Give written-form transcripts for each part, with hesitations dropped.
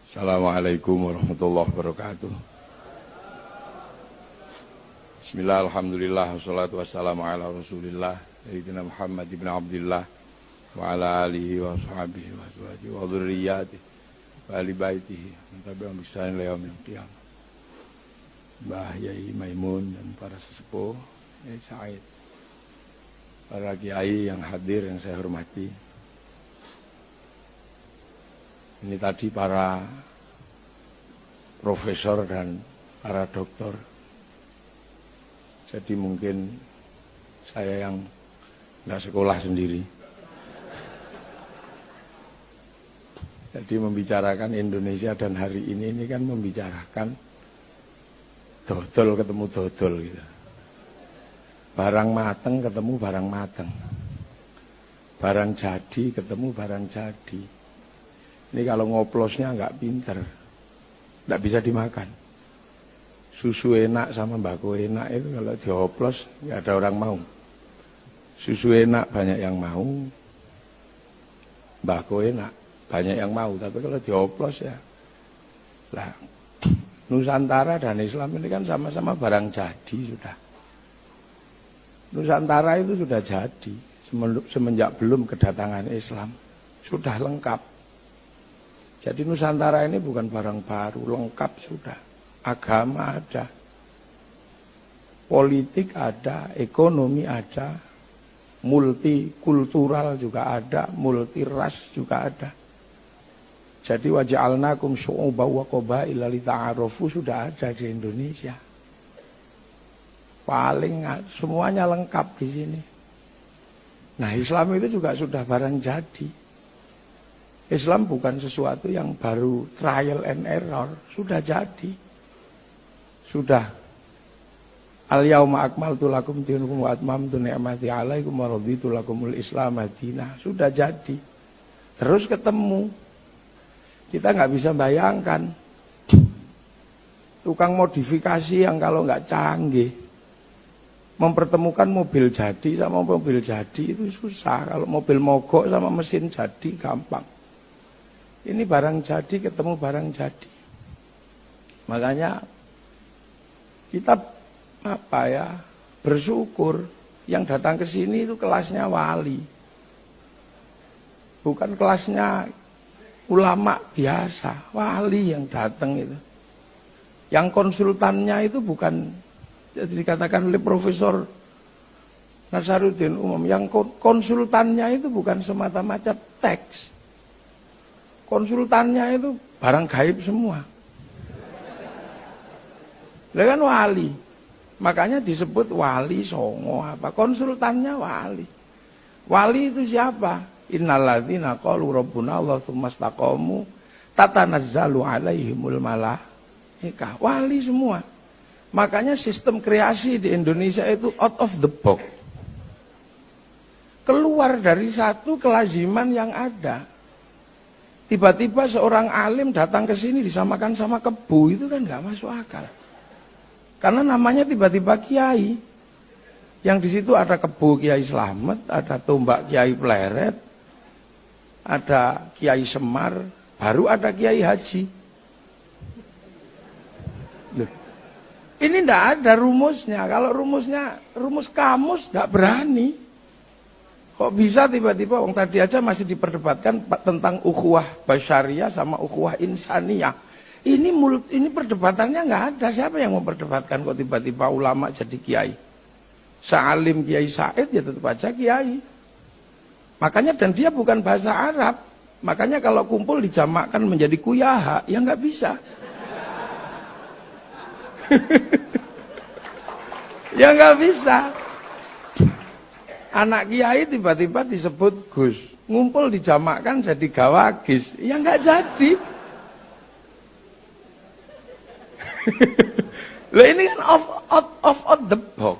Assalamualaikum warahmatullahi wabarakatuh. Bismillah, alhamdulillah, wassalatu wassalamu ala rasulillah Sayyidina Muhammad ibn Abdillah wa ala alihi wa sahbihi wa azwajihi wa dhurriyyatihi wa ahli baitihi tabi'ahum bi ihsan ila yaumil qiyamah. Mbah Yai Maimun dan para sesepuh, Yai Said, para kiai yang hadir yang saya hormati. Ini tadi para profesor dan para doktor. Jadi mungkin saya yang nggak sekolah sendiri. Jadi membicarakan Indonesia dan hari ini kan membicarakan dodol ketemu dodol gitu. Barang mateng ketemu barang mateng. Barang jadi ketemu barang jadi. Ini kalau ngoplosnya nggak pinter, nggak bisa dimakan. Susu enak sama mbako enak itu kalau dioplos nggak ada orang mau. Susu enak banyak yang mau, mbako enak banyak yang mau. Tapi kalau dioplos ya, lah Nusantara dan Islam ini kan sama-sama barang jadi sudah. Nusantara itu sudah jadi semenjak belum kedatangan Islam, sudah lengkap. Jadi Nusantara ini bukan barang baru, lengkap sudah. Agama ada, politik ada, ekonomi ada, multikultural juga ada, multiras juga ada. Jadi waja'alnakum syu'uban wa qabaila lita'arafu sudah ada di Indonesia. Paling semuanya lengkap di sini. Nah, Islam itu juga sudah barang jadi. Islam bukan sesuatu yang baru trial and error, sudah jadi. Sudah. Al-yauma akmaltu lakum dinakum wa atmamtu ni'mati 'alaikum wa raditu lakumul Islam madinah. Sudah jadi. Terus ketemu. Kita nggak bisa bayangkan tukang modifikasi yang kalau nggak canggih mempertemukan mobil jadi sama mobil jadi itu susah. Kalau mobil mogok sama mesin jadi gampang. Ini barang jadi ketemu barang jadi. Makanya kita bersyukur yang datang ke sini itu kelasnya wali. Bukan kelasnya ulama biasa, wali yang datang itu. Yang konsultannya itu bukan, jadi dikatakan oleh Profesor Nasaruddin Umam, yang konsultannya itu bukan semata-mata teks. Konsultannya itu barang gaib semua. Lah kan wali. Makanya disebut wali songo apa? Konsultannya wali. Wali itu siapa? Innalladzina qalu rabbuna Allah tsumma istaqamu tatanazzalu alaihimul malaikah. Wali semua. Makanya sistem kreasi di Indonesia itu out of the box. Keluar dari satu kelaziman yang ada. Tiba-tiba seorang alim datang ke sini disamakan sama kebu, itu kan nggak masuk akal. Karena namanya tiba-tiba kiai. Yang di situ ada kebu Kiai Slamet, ada tombak Kiai Pleret, ada Kiai Semar, baru ada Kiai Haji. Loh, ini nggak ada rumusnya. Kalau rumus kamus nggak berani. Kok bisa tiba-tiba orang tadi aja masih diperdebatkan tentang ukhuwah basyariyah sama ukhuwah insaniyah. Ini perdebatannya nggak ada. Siapa yang memperdebatkan kok tiba-tiba ulama jadi kiai? Sa'alim Kiai Said ya tetap aja kiai. Makanya dan dia bukan bahasa Arab. Makanya kalau kumpul dijamakkan menjadi kuyaha, ya nggak bisa. Ya nggak bisa. Anak kiai tiba-tiba disebut Gus, ngumpul dijamakkan jadi gawagis, ya nggak jadi. Lah ini kan out of the box,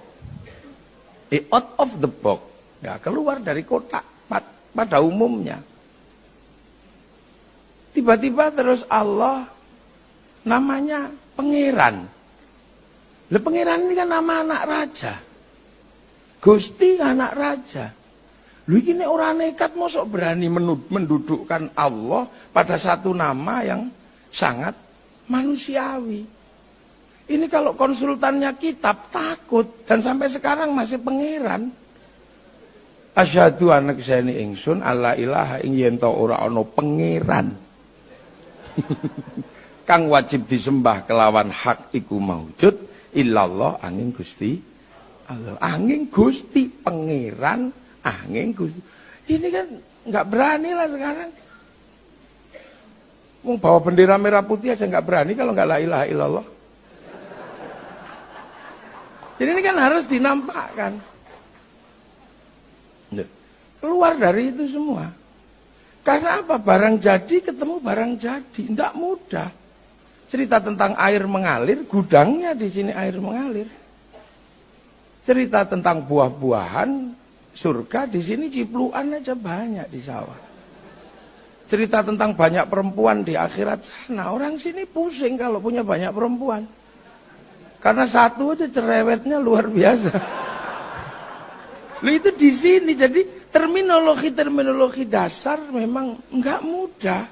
out of the box, ya keluar dari kotak pada umumnya. Tiba-tiba terus Allah namanya pangeran. Lah pangeran ini kan nama anak raja. Gusti anak raja. Lu ini orang nekat mosok berani mendudukkan Allah pada satu nama yang sangat manusiawi. Ini kalau konsultannya kitab takut dan sampai sekarang masih pangeran. Asyhadu anna kseni ingsun alla ilaha ing yen ta ora ana pangeran. Kang wajib disembah kelawan hak iku maujud illallah angin Gusti Allah. Angin Gusti pangeran, angin Gusti. Ini kan nggak berani lah sekarang. Mau bawa bendera merah putih aja nggak berani kalau nggak la ilaha illallah. Jadi ini kan harus dinampakkan. Keluar dari itu semua. Karena apa? Barang jadi ketemu barang jadi. Tidak mudah. Cerita tentang air mengalir, gudangnya di sini air mengalir. Cerita tentang buah-buahan, surga di sini cipluan aja banyak di sawah. Cerita tentang banyak perempuan di akhirat sana. Orang sini pusing kalau punya banyak perempuan. Karena satu aja cerewetnya luar biasa. Loh itu di sini, jadi terminologi dasar memang enggak mudah.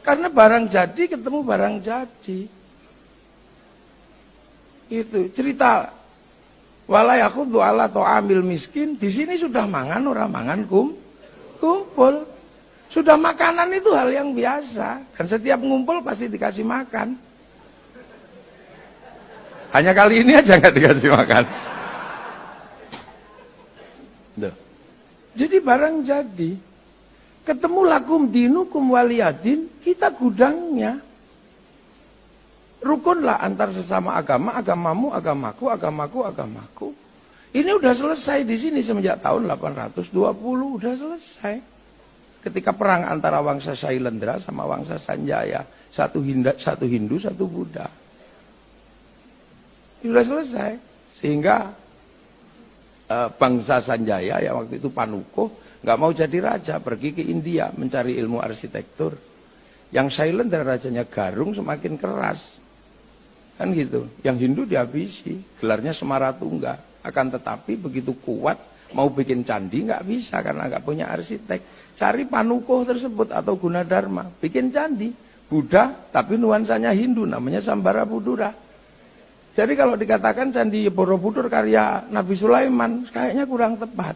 Karena barang jadi ketemu barang jadi. Itu cerita wala yakhuddu ala ta'amil miskin, di sini sudah mangan orang mangan kumpul. Sudah makanan itu hal yang biasa dan setiap ngumpul pasti dikasih makan. Hanya kali ini aja nggak dikasih makan. Duh. Jadi barang jadi. Ketemu lakum dinukum waliyadin, kita gudangnya. Rukunlah antar sesama agama, agamamu, agamaku, agamaku, agamaku. Ini udah selesai di sini semenjak tahun 820, udah selesai. Ketika perang antara Wangsa Sailendra sama Wangsa Sanjaya, satu Hindu, satu Buddha. Sudah selesai, sehingga bangsa Sanjaya yang waktu itu Panukuh nggak mau jadi raja, pergi ke India mencari ilmu arsitektur. Yang Sailendra rajanya Garung semakin keras, kan gitu. Yang Hindu dihabisi, gelarnya Semaratungga. Akan tetapi begitu kuat mau bikin candi nggak bisa karena nggak punya arsitek. Cari Panukuh tersebut atau Gunadarma, bikin candi Buddha tapi nuansanya Hindu, namanya Sambarabudura. Jadi kalau dikatakan Candi Borobudur karya Nabi Sulaiman, kayaknya kurang tepat.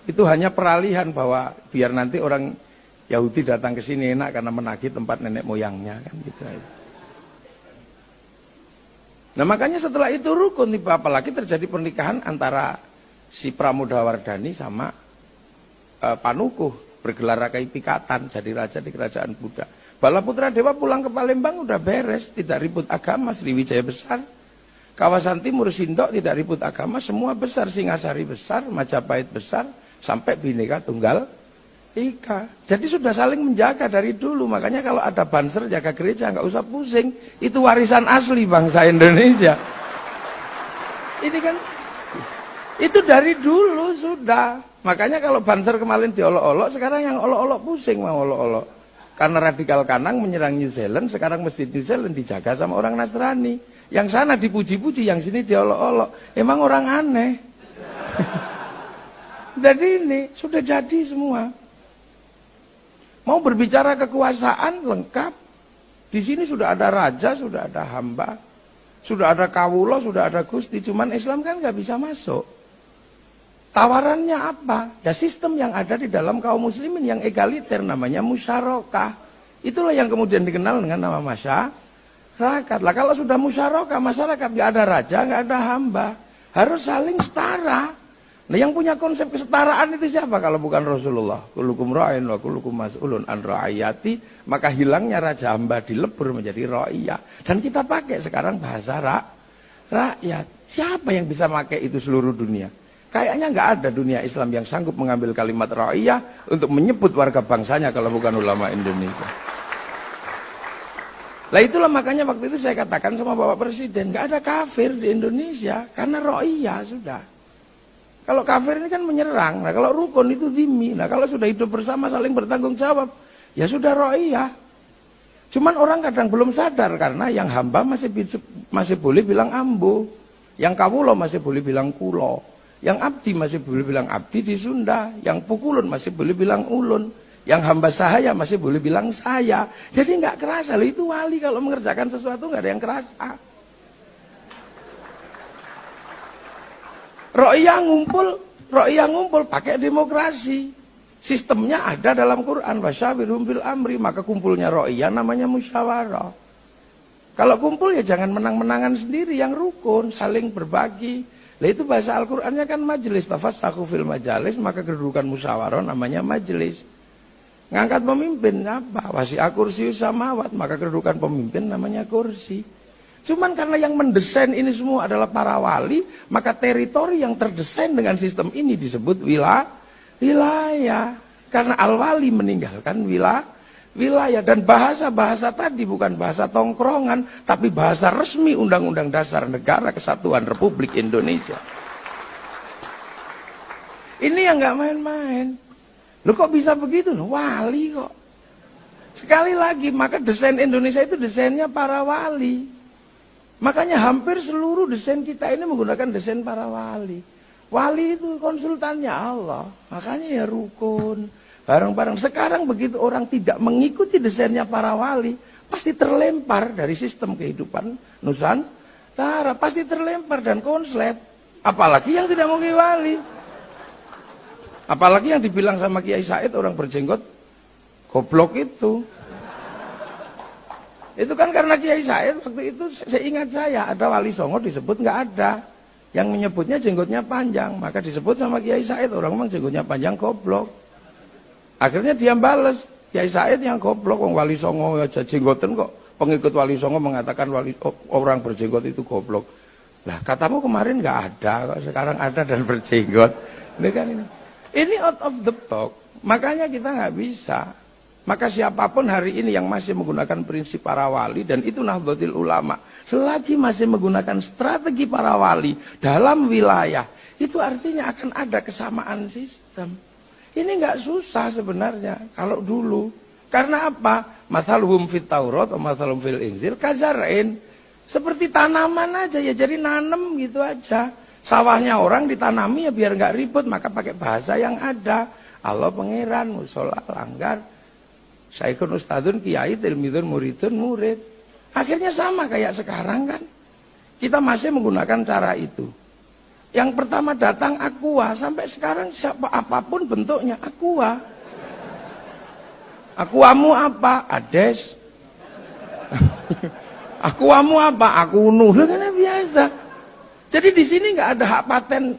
Itu hanya peralihan bahwa biar nanti orang Yahudi datang ke sini enak karena menagih tempat nenek moyangnya kan gitu. Nah makanya setelah itu rukun, apalagi terjadi pernikahan antara si Pramodawardhani sama Panukuh, bergelar Rakai Pikatan, jadi raja di kerajaan Buddha. Balaputra Dewa pulang ke Palembang udah beres, tidak ribut agama, Sriwijaya besar. Kawasan timur Sindok tidak ribut agama, semua besar, Singasari besar, Majapahit besar, sampai Bhinneka Tunggal Ika. Jadi sudah saling menjaga dari dulu, makanya kalau ada banser jaga gereja nggak usah pusing, itu warisan asli bangsa Indonesia. Ini kan, itu dari dulu sudah. Makanya kalau banser kemarin diolok-olok, sekarang yang olok-olok pusing mau olok-olok. Karena radikal kanan menyerang New Zealand, sekarang masjid New Zealand dijaga sama orang Nasrani. Yang sana dipuji-puji, yang sini diolok-olok. Emang orang aneh. Jadi ini sudah jadi semua. Mau berbicara kekuasaan lengkap. Di sini sudah ada raja, sudah ada hamba, sudah ada kawulo, sudah ada gusti. Cuman Islam kan nggak bisa masuk. Tawarannya apa? Ya sistem yang ada di dalam kaum muslimin yang egaliter, namanya musyarakah. Itulah yang kemudian dikenal dengan nama masyarakat. Lah kalau sudah musyarakah, masyarakat nggak ada raja, nggak ada hamba, harus saling setara. Nah yang punya konsep kesetaraan itu siapa kalau bukan Rasulullah? Kullukum ra'in wa kullukum mas'ulun an ra'ayati. Maka hilangnya raja hamba dilebur menjadi ra'iyah. Dan kita pakai sekarang bahasa rakyat. Siapa yang bisa pakai itu seluruh dunia? Kayaknya nggak ada dunia Islam yang sanggup mengambil kalimat ra'iyah untuk menyebut warga bangsanya kalau bukan ulama Indonesia. Lah itulah makanya waktu itu saya katakan sama Bapak Presiden, nggak ada kafir di Indonesia karena ra'iyah sudah. Kalau kafir ini kan menyerang, nah kalau rukun itu dhimmi. Nah kalau sudah hidup bersama saling bertanggung jawab, ya sudah ra'iyah. Cuman orang kadang belum sadar karena yang hamba masih boleh bilang ambo, yang kawulo masih boleh bilang kulo. Yang abdi masih boleh bilang abdi di Sunda, yang pukulun masih boleh bilang ulun. Yang hamba sahaya masih boleh bilang saya. Jadi nggak kerasa. Loh, itu wali kalau mengerjakan sesuatu nggak ada yang kerasa. Ro'iyah ngumpul pakai demokrasi. Sistemnya ada dalam Quran. Wasyawirhum fil amri. Maka kumpulnya ro'iyah namanya musyawarah. Kalau kumpul ya jangan menang-menangan sendiri, yang rukun, saling berbagi. Lah itu bahasa Al-Qur'annya kan majelis, tafassahu fil majalis, maka kedudukan musyawarah namanya majelis. Ngangkat pemimpin apa? Wasi'a kursiyyus samawat, maka kedudukan pemimpin namanya kursi. Cuman karena yang mendesain ini semua adalah para wali, maka teritori yang terdesain dengan sistem ini disebut wilayah. Karena al-wali meninggalkan wilayah. Dan bahasa tadi bukan bahasa tongkrongan, tapi bahasa resmi Undang-Undang Dasar Negara Kesatuan Republik Indonesia. Ini yang nggak main-main. Loh kok bisa begitu? Loh, wali kok. Sekali lagi, maka desain Indonesia itu desainnya para wali. Makanya hampir seluruh desain kita ini menggunakan desain para wali. Wali itu konsultannya Allah. Makanya ya rukun. Bareng-bareng. Sekarang begitu orang tidak mengikuti desainnya para wali, pasti terlempar dari sistem kehidupan Nusantara. Pasti terlempar dan konslet. Apalagi yang tidak mengikuti wali. Apalagi yang dibilang sama Kiai Said orang berjenggot goblok itu. Itu kan karena Kiai Said waktu itu saya ingat ada Wali Songo disebut nggak ada. Yang menyebutnya jenggotnya panjang, maka disebut sama Kiai Said orang memang jenggotnya panjang goblok. Akhirnya dia bales, Kiai Said yang goblok, Wali Songo aja jenggoten kok. Pengikut Wali Songo mengatakan orang berjenggot itu goblok. Lah katamu kemarin nggak ada, kok sekarang ada dan berjenggot. Ini kan ini out of the box. Makanya kita nggak bisa. Maka siapapun hari ini yang masih menggunakan prinsip para wali, dan itu Nahdlatul Ulama, selagi masih menggunakan strategi para wali dalam wilayah, itu artinya akan ada kesamaan sistem. Ini nggak susah sebenarnya kalau dulu. Karena apa? Mathaluhum fit Taurat atau mathaluhum fil Injil kazarain. Seperti tanaman aja ya, jadi nanem gitu aja. Sawahnya orang ditanami ya biar nggak ribut, maka pakai bahasa yang ada. Allah pangeran, musola, langgar, syaikun ustadun, kiai, tilmidun, muridun, murid. Akhirnya sama kayak sekarang kan. Kita masih menggunakan cara itu. Yang pertama datang aqua, sampai sekarang siapa apapun bentuknya aqua. Aquamu apa? Ades. Aquamu apa? Akunuh. Kan biasa. Jadi di sini nggak ada hak paten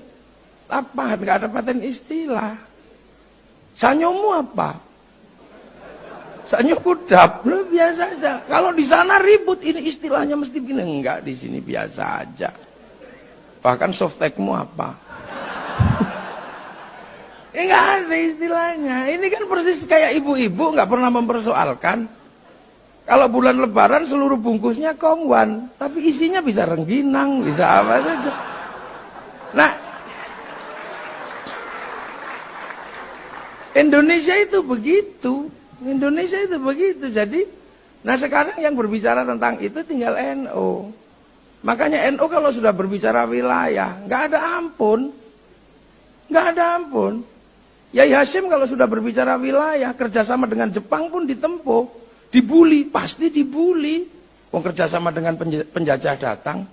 apa, nggak ada paten istilah. Sanyomu apa? Sanyo kudap, lo biasa aja. Kalau di sana ribut, ini istilahnya mesti begini. Enggak, di sini biasa aja. Bahkan softtekmu apa? Nggak ada istilahnya. Ini kan persis kayak ibu-ibu nggak pernah mempersoalkan. Kalau bulan Lebaran seluruh bungkusnya kongwan, tapi isinya bisa rengginang, bisa apa saja. Nah, Indonesia itu begitu. Jadi, nah sekarang yang berbicara tentang itu tinggal NU. Makanya NU kalau sudah berbicara wilayah, nggak ada ampun. Yai Hashim kalau sudah berbicara wilayah, kerjasama dengan Jepang pun ditempuh. Dibully, pasti dibully. Mau kerjasama dengan penjajah datang.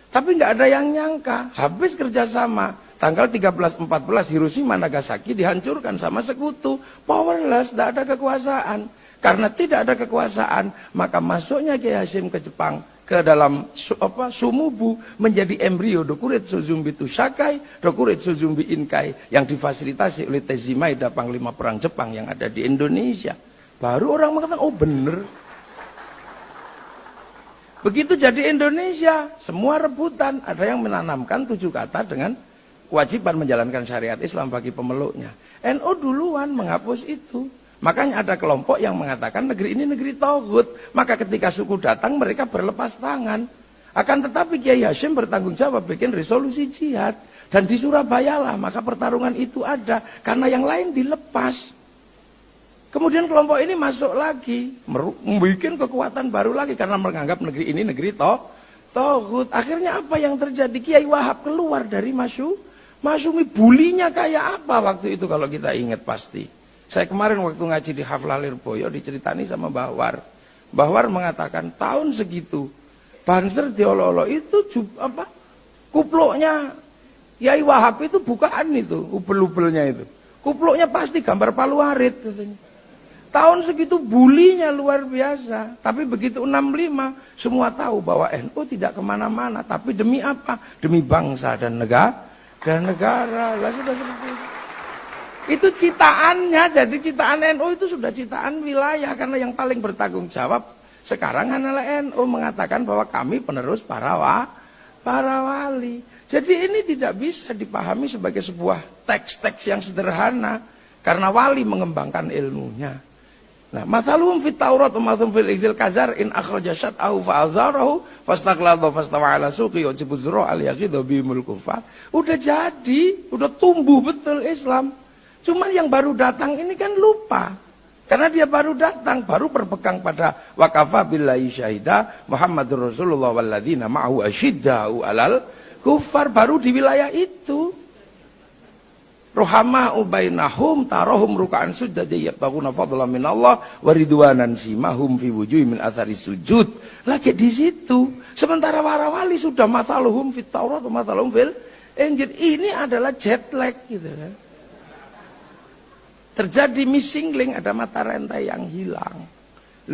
Tapi nggak ada yang nyangka, habis kerjasama. Tanggal 13-14 Hiroshima Nagasaki dihancurkan sama sekutu. Powerless, tidak ada kekuasaan. Karena tidak ada kekuasaan, maka masuknya Kiai Hashim ke Jepang, ke dalam Sumubu, menjadi embrio Dokuretsu Zumbitu Shakai, Dokuretsu Zumbi Inkai, yang difasilitasi oleh Tezimaeda, Panglima Perang Jepang yang ada di Indonesia. Baru orang mengatakan, oh bener. Begitu jadi Indonesia, semua rebutan. Ada yang menanamkan 7 kata dengan kewajiban menjalankan syariat Islam bagi pemeluknya. NU duluan menghapus itu. Makanya ada kelompok yang mengatakan negeri ini negeri tauhid. Maka ketika suku datang mereka berlepas tangan. Akan tetapi Kiai Hashim bertanggung jawab bikin resolusi jihad. Dan di Surabaya lah maka pertarungan itu ada. Karena yang lain dilepas. Kemudian kelompok ini masuk lagi, membuat kekuatan baru lagi karena menganggap negeri ini negeri tauhid. Akhirnya apa yang terjadi? Kiai Wahab keluar dari Masyumi, bulinya kayak apa waktu itu kalau kita ingat pasti. Saya kemarin waktu ngaji di Haflah Lirboyo diceritani sama Mbah War. Mbah War mengatakan tahun segitu Banser diolok-olok itu kupluknya Yai Wahab itu bukaan itu, ubel-ubelnya itu. Kupluknya pasti gambar Palu Arit katanya. Tahun segitu bulinya luar biasa. Tapi begitu 65 semua tahu bahwa NU tidak kemana-mana. Tapi demi apa? Demi bangsa dan negara. Lah sudah seperti itu. Itu citaannya. Jadi citaan NU itu sudah citaan wilayah. Karena yang paling bertanggung jawab sekarang adalah NU mengatakan bahwa kami penerus para wali. Jadi ini tidak bisa dipahami sebagai sebuah teks-teks yang sederhana. Karena wali mengembangkan ilmunya. Nah, mathaluhum fit Taurat wa mathaluhum fil Injil kazar in akhraja syat'ahu fa'azarahu fastaqlada fastawa ala suqi wa jibuzra al yaqidu bimul kufar. Udah jadi, udah tumbuh betul Islam. Cuman yang baru datang ini kan lupa. Karena dia baru datang, baru berpegang pada waqafa billahi syahida Muhammadur Rasulullah walladzina ma'ahu asyidda'u alal kufar, baru di wilayah itu. Rohama ubainahum tarohum rukaan sujud yabtaguna fadlan min Allah wa ridwanan simahum fi wujuhihim min athari sujud. Lagi di situ. Sementara para wali sudah mathaluhum fit Taurat wa mathaluhum fil Injil. Ini adalah jet lag gitu kan. Terjadi missing link, ada mata rantai yang hilang.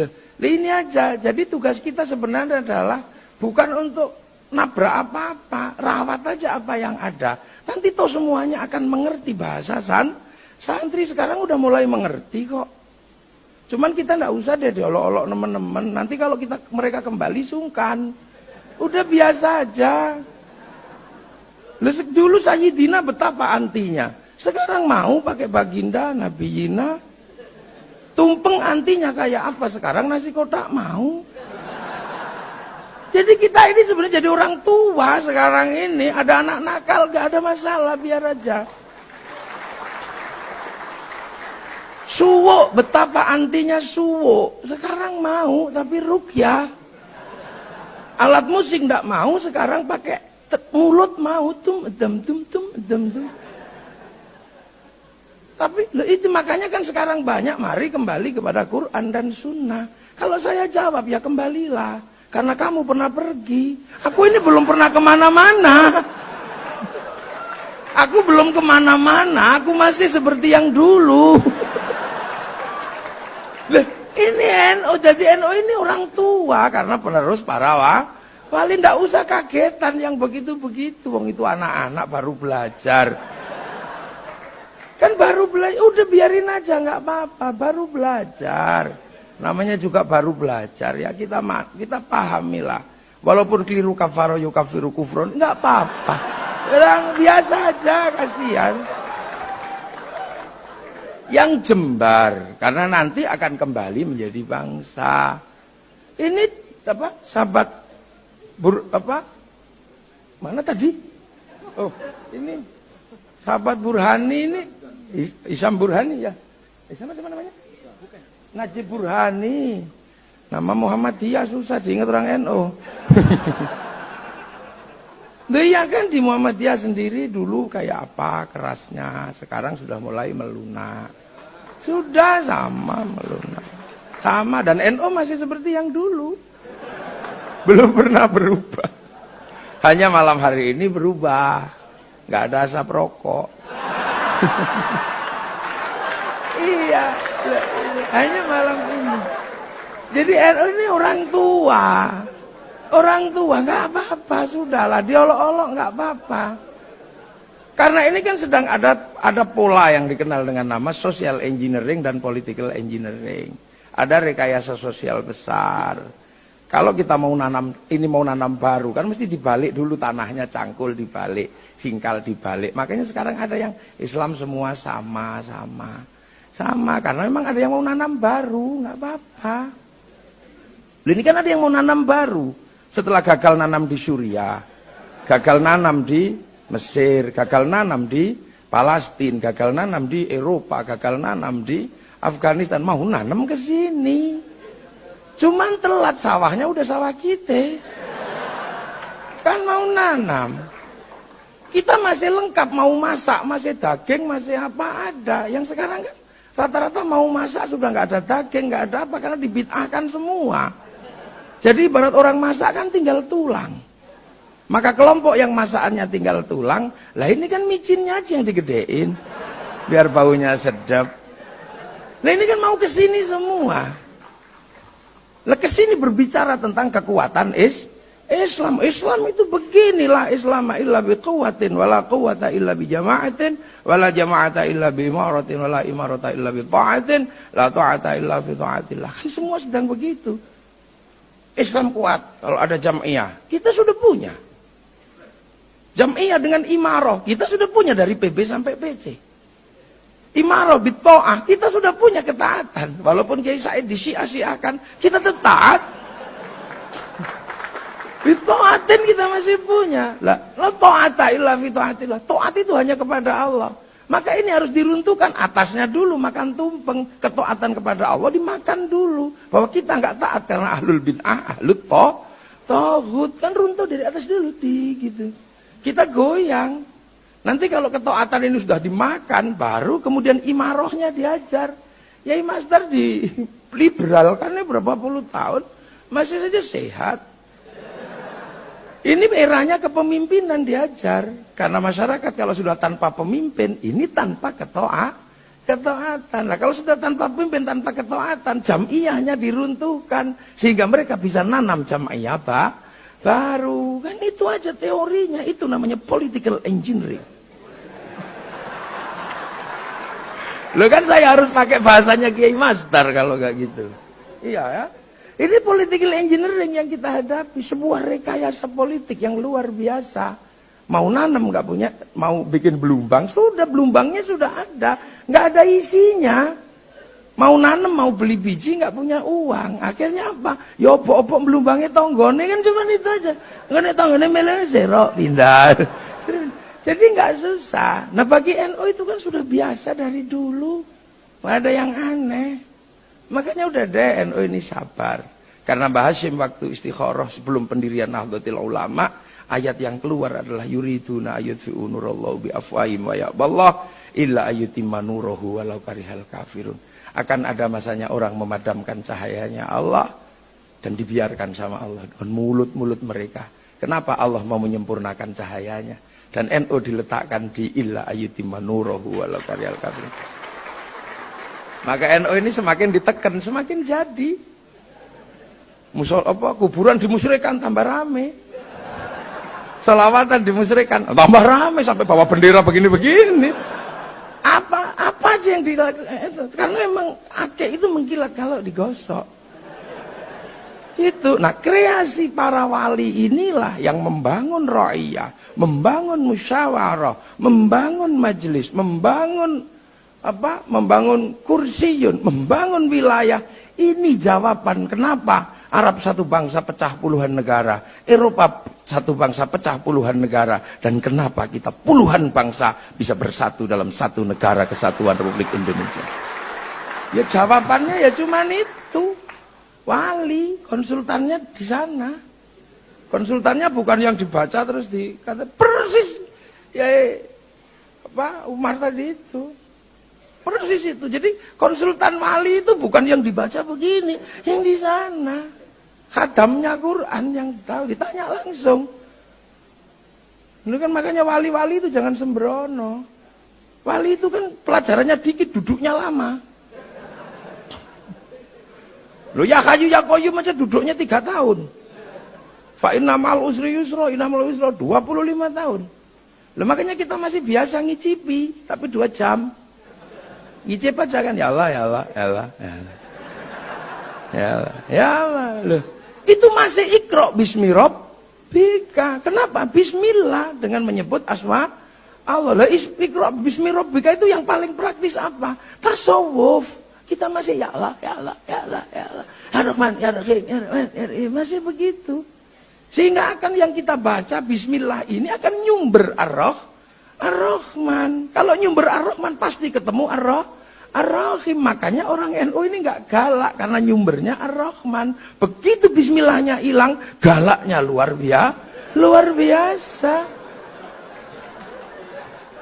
Loh, ini aja. Jadi tugas kita sebenarnya adalah bukan untuk nabrak apa-apa, rawat aja apa yang ada. Nanti toh semuanya akan mengerti bahasa santri sekarang udah mulai mengerti kok. Cuman kita nggak usah deh diolok-olok teman-teman. Nanti kalau mereka kembali sungkan. Udah biasa aja. Dulu Sayyidina betapa antinya. Sekarang mau pakai baginda, nabiyina. Tumpeng antinya kayak apa? Sekarang nasi kotak mau. Jadi kita ini sebenarnya jadi orang tua sekarang ini. Ada anak nakal, gak ada masalah, biar aja. Suwo, betapa antinya suwo. Sekarang mau, tapi rukyah. Alat musik gak mau, sekarang pakai mulut mau. Tum. Tapi itu makanya kan sekarang banyak, mari kembali kepada Quran dan Sunnah. Kalau saya jawab, ya kembalilah. Karena kamu pernah pergi. Aku ini belum pernah kemana-mana. Aku belum kemana-mana. Aku masih seperti yang dulu. Ini NU. Jadi NU ini orang tua. Karena penerus para wali. Nggak usah kagetan yang begitu-begitu. Wong itu anak-anak baru belajar. Kan baru belajar. Udah biarin aja, nggak apa-apa. Baru belajar. Namanya juga baru belajar ya, kita pahamilah. Walaupun keliru kafaro yukafiru kufron, enggak apa-apa. Orang biasa aja, kasihan. Yang jembar, karena nanti akan kembali menjadi bangsa. Ini sahabat mana tadi? Oh, ini sahabat Burhani ini, Isam Burhani ya. Isam apa namanya? Najib Burhani. Nama Muhammadiyah susah diingat orang NU. Dia kan di Muhammadiyah sendiri dulu kayak apa kerasnya. Sekarang sudah mulai melunak. Sudah sama melunak. Sama, dan NU masih seperti yang dulu. Belum pernah berubah. Hanya malam hari ini berubah. Gak ada asap rokok. Iya. Hanya malam ini. Jadi NU ini orang tua. Orang tua, nggak apa-apa, sudahlah, diolok-olok nggak apa-apa. Karena ini kan sedang ada pola yang dikenal dengan nama social engineering dan political engineering. Ada rekayasa sosial besar. Kalau kita mau nanam baru, kan mesti dibalik dulu tanahnya, cangkul dibalik, singkal dibalik. Makanya sekarang ada yang Islam semua sama, karena memang ada yang mau nanam baru, nggak apa-apa. Ini kan ada yang mau nanam baru. Setelah gagal nanam di Suriah, gagal nanam di Mesir, gagal nanam di Palestina, gagal nanam di Eropa, gagal nanam di Afghanistan, mau nanam ke sini. Cuman telat, sawahnya udah sawah kita. Kan mau nanam. Kita masih lengkap, mau masak, masih daging, masih apa ada. Yang sekarang kan Rata-rata mau masak sudah nggak ada daging, nggak ada apa, karena dibid'ahkan semua. Jadi ibarat orang masak kan tinggal tulang. Maka kelompok yang masakannya tinggal tulang, lah ini kan micinnya aja yang digedein, biar baunya sedap. Nah ini kan mau kesini semua. Lah kesini berbicara tentang kekuatan Islam. Islam itu beginilah, Islam illa biquwatin wala quwata illa bijama'atin wala jama'ata illa biimaratin wala imarata illa bita'atin la ta'ata illa fi ta'atillah. Kan semua sedang begitu. Islam kuat kalau ada jam'iyah, kita sudah punya. Jam'iyah dengan imarah, kita sudah punya dari PB sampai PC. Imarah bitta'ah, kita sudah punya ketaatan. Walaupun Kiai Said disia-siakan, kita tetap. Bitta'atin kita masih punya. La ta'ata illa fi ta'atillah. Ta'at itu hanya kepada Allah. Maka ini harus diruntuhkan. Atasnya dulu makan tumpeng. Ketaatan kepada Allah dimakan dulu. Bahwa kita nggak taat karena ahlul bid'ah, ahlul taghut. Kan runtuh dari atas dulu. Gitu. Kita goyang. Nanti kalau ketaatan ini sudah dimakan, baru kemudian imarohnya diajar. Yai Master di liberal karena berapa puluh tahun masih saja sehat. Ini eranya kepemimpinan diajar. Karena masyarakat kalau sudah tanpa pemimpin, ini tanpa ketaatan. Nah kalau sudah tanpa pemimpin, tanpa ketaatan, jam'iyahnya diruntuhkan. Sehingga mereka bisa nanam jam'iyah baru. Kan itu aja teorinya. Itu namanya political engineering. Loh kan saya harus pakai bahasanya Kiai Master kalau nggak gitu. Iya ya. Ini political engineering yang kita hadapi. Sebuah rekayasa politik yang luar biasa. Mau nanam nggak punya, mau bikin belumbang, sudah belumbangnya sudah ada. Nggak ada isinya. Mau nanam, mau beli biji nggak punya uang. Akhirnya apa? Ya opo-opo belumbangnya tonggone kan cuma itu aja. Nggak tonggone melene zero pindah. Jadi nggak susah. Nah bagi NU itu kan sudah biasa dari dulu. Nggak ada yang aneh. Makanya udah deh NU ini sabar. Karena Mbah Hashim waktu istikharah sebelum pendirian Nahdlatul Ulama, ayat yang keluar adalah yuriduna ayutfi'u nurallahu biafwahim wa ya'ballah illa ayutimma nurahu walau karihal kafirun. Akan ada masanya orang memadamkan cahayanya Allah dan dibiarkan sama Allah dengan mulut-mulut mereka. Kenapa Allah mau menyempurnakan cahayanya? Dan NU diletakkan di illa ayyutimma nurahu walau karihal kafirun. Maka NU ini semakin ditekan, semakin jadi. Kuburan dimusyrikan tambah rame. Selawatan dimusyrikan tambah rame sampai bawa bendera begini-begini. Apa aja yang dilakukan itu? Karena memang akeh itu mengkilat kalau digosok. Itu. Nah, kreasi para wali inilah yang membangun ra'iyah, membangun musyawarah, membangun majelis, membangun kursiyun, membangun wilayah. Ini jawaban kenapa Arab satu bangsa pecah puluhan negara, Eropa satu bangsa pecah puluhan negara, dan kenapa kita puluhan bangsa bisa bersatu dalam satu negara kesatuan Republik Indonesia. Ya jawabannya ya cuman itu. Wali, konsultannya di sana. Konsultannya bukan yang dibaca terus dikata persis ya Umar tadi itu. Persis itu. Jadi konsultan wali itu bukan yang dibaca begini, yang di sana. Khadamnya Quran yang tahu, ditanya langsung. Itu kan makanya wali-wali itu jangan sembrono. Wali itu kan pelajarannya dikit, duduknya lama. Loh ya kayu ya koyum aja duduknya 3 tahun. Fa inna ma'al usri yusra, inna ma'al usra 25 tahun. Loh makanya kita masih biasa ngicipi, tapi 2 jam. Ngicip aja kan, ya Allah, ya Allah, ya Allah, ya Allah. Ya Allah, ya Allah. Loh, itu masih ikra bismi rabbika. Kenapa? Bismillah dengan menyebut asma Allah. Lah ikra bismi rabbika itu yang paling praktis apa? Tasawuf. Kita masih ya Allah, ya Allah, ya Allah, ya Allah. Ya Rahman, ya Rahim, ya Rahman, ya Rahim. Masih begitu. Sehingga akan yang kita baca bismillah ini akan nyumber Ar-Rahman. Kalau nyumber Ar-Rahman pasti ketemu Ar-Rahim. Makanya orang NU ini nggak galak karena nyumbernya Ar-Rahman. Begitu bismillahnya hilang, galaknya luar biasa.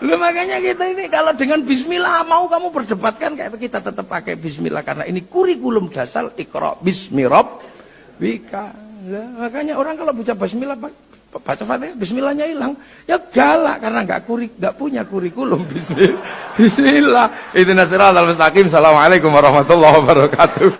Loh, makanya kita ini kalau dengan bismillah mau kamu perdebatkan kayak kita tetap pakai bismillah karena ini kurikulum dasar Iqra bismi rabbika. Lah, makanya orang kalau baca bismillah baca Fatihah bismillahnya hilang. Ya galak karena enggak punya kurikulum bismillah. Bismillah. Ihdinas siratal mustaqim. Assalamualaikum warahmatullahi wabarakatuh.